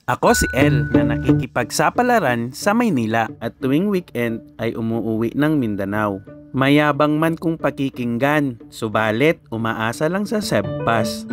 Ako si El na nakikipagsapalaran sa Maynila at tuwing weekend ay umuuwi ng Mindanao. Mayabang man kung pakikinggan, subalit umaasa lang sa sebpas.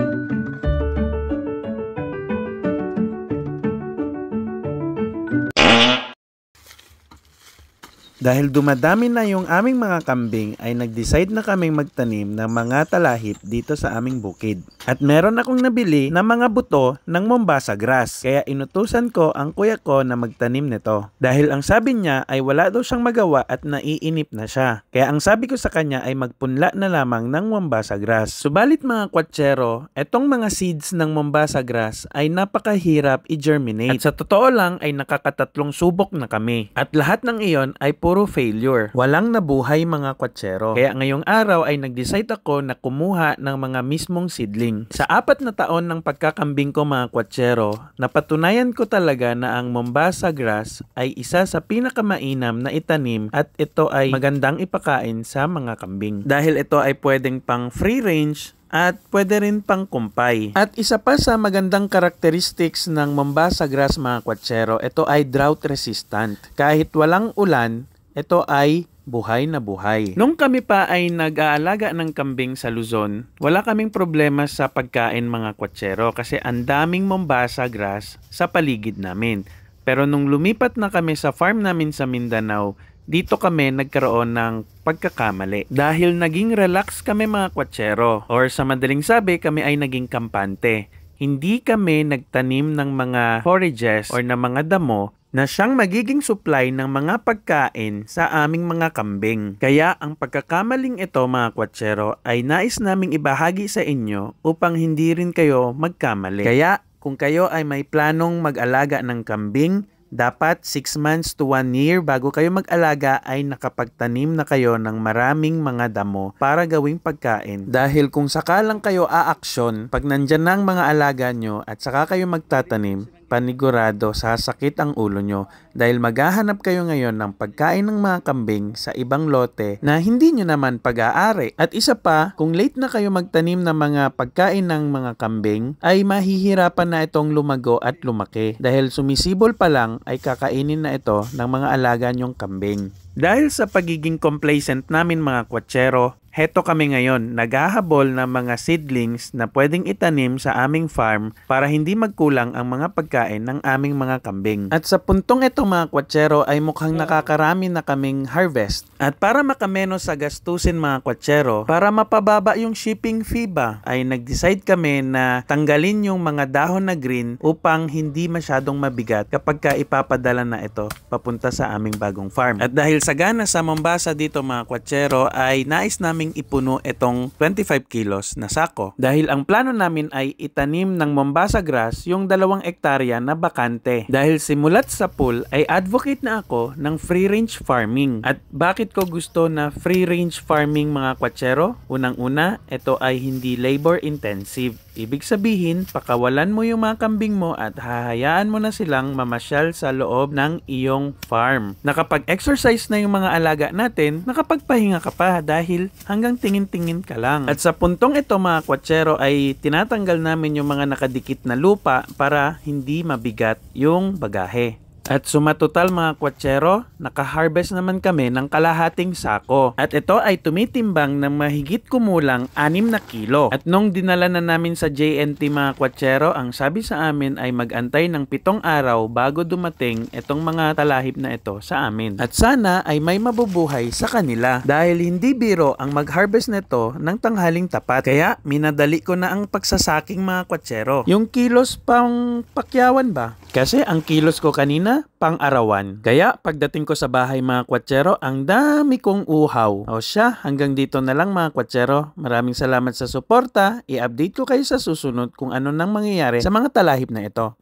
Dahil dumadami na yung aming mga kambing ay nag-decide na kaming magtanim ng mga talahib dito sa aming bukid. At meron akong nabili na mga buto ng Mombasa grass. Kaya inutusan ko ang kuya ko na magtanim nito. Dahil ang sabi niya ay wala daw siyang magawa at naiinip na siya. Kaya ang sabi ko sa kanya ay magpunla na lamang ng Mombasa grass. Subalit mga kwatsero, etong mga seeds ng Mombasa grass ay napakahirap i-germinate. At sa totoo lang ay nakakatatlong subok na kami. At lahat ng iyon ay puro failure. Walang nabuhay mga kwatsero. Kaya ngayong araw ay nag-decide ako na kumuha ng mga mismong seedling. Sa 4 na taon ng pagkakambing ko mga kwatsero, napatunayan ko talaga na ang Mombasa grass ay isa sa pinakamainam na itanim at ito ay magandang ipakain sa mga kambing. Dahil ito ay pwedeng pang free range at pwede rin pang kumpay. At isa pa sa magandang characteristics ng Mombasa grass mga kwatsero, ito ay drought resistant. Kahit walang ulan, ito ay buhay na buhay. Nung kami pa ay nag-aalaga ng kambing sa Luzon, wala kaming problema sa pagkain mga kwatsero kasi ang daming Mombasa grass sa paligid namin. Pero nung lumipat na kami sa farm namin sa Mindanao, dito kami nagkaroon ng pagkakamali. Dahil naging relax kami mga kwatsero, or sa madaling sabi, kami ay naging kampante. Hindi kami nagtanim ng mga forages or ng mga damo na siyang magiging supply ng mga pagkain sa aming mga kambing. Kaya ang pagkakamaling ito mga kwatsero ay nais naming ibahagi sa inyo upang hindi rin kayo magkamali. Kaya kung kayo ay may planong mag-alaga ng kambing, dapat 6 months to 1 year bago kayo mag-alaga ay nakapagtanim na kayo ng maraming mga damo para gawing pagkain. Dahil kung sakalang kayo aaksyon, pag nandyan na ang mga alaga nyo at saka kayo magtatanim, panigurado sasakit ang ulo nyo dahil maghahanap kayo ngayon ng pagkain ng mga kambing sa ibang lote na hindi nyo naman pag-aari. At isa pa, kung late na kayo magtanim ng mga pagkain ng mga kambing, ay mahihirapan na itong lumago at lumaki dahil sumisibol pa lang ay kakainin na ito ng mga alaga nyong kambing. Dahil sa pagiging complacent namin mga kwatsero, heto kami ngayon, naghahabol ng mga seedlings na pwedeng itanim sa aming farm para hindi magkulang ang mga pagkain ng aming mga kambing. At sa puntong ito mga kwatsero ay mukhang nakakarami na kaming harvest. At para makamenos sa gastusin mga kwatsero, para mapababa yung shipping fee ba, ay nag-decide kami na tanggalin yung mga dahon na green upang hindi masyadong mabigat kapag ka ipapadala na ito papunta sa aming bagong farm. At dahil sagana sa Mombasa dito mga kwatsero ay nais naming ipuno itong 25 kilos na sako. Dahil ang plano namin ay itanim ng Mombasa grass yung 2 hektarya na bakante. Dahil simulat sa pool ay advocate na ako ng free range farming. At bakit ko gusto na free range farming mga kwatsero? Unang-una, ito ay hindi labor intensive. Ibig sabihin, pakawalan mo yung mga kambing mo at hahayaan mo na silang mamasyal sa loob ng iyong farm. Nakapag-exercise na yung mga alaga natin, nakapagpahinga ka pa dahil hanggang tingin-tingin ka lang. At sa puntong ito mga kwatsero ay tinatanggal namin yung mga nakadikit na lupa para hindi mabigat yung bagahe. At sumatotal mga kwatsero, naka-harvest naman kami ng kalahating sako. At ito ay tumitimbang ng mahigit kumulang 6 na kilo. At nung dinala na namin sa JNT mga kwatsero, ang sabi sa amin ay mag-antay ng 7 araw bago dumating itong mga talahib na ito sa amin. At sana ay may mabubuhay sa kanila. Dahil hindi biro ang mag-harvest nito ng tanghaling tapat. Kaya minadali ko na ang pagsasaking mga kwatsero. Yung kilos pang pakyawan ba? Kasi ang kilos ko kanina pang-arawan. Kaya pagdating ko sa bahay mga kwatsero, ang dami kong uhaw. O siya, hanggang dito na lang mga kwatsero. Maraming salamat sa suporta. I-update ko kayo sa susunod kung ano nang mangyayari sa mga talahib na ito.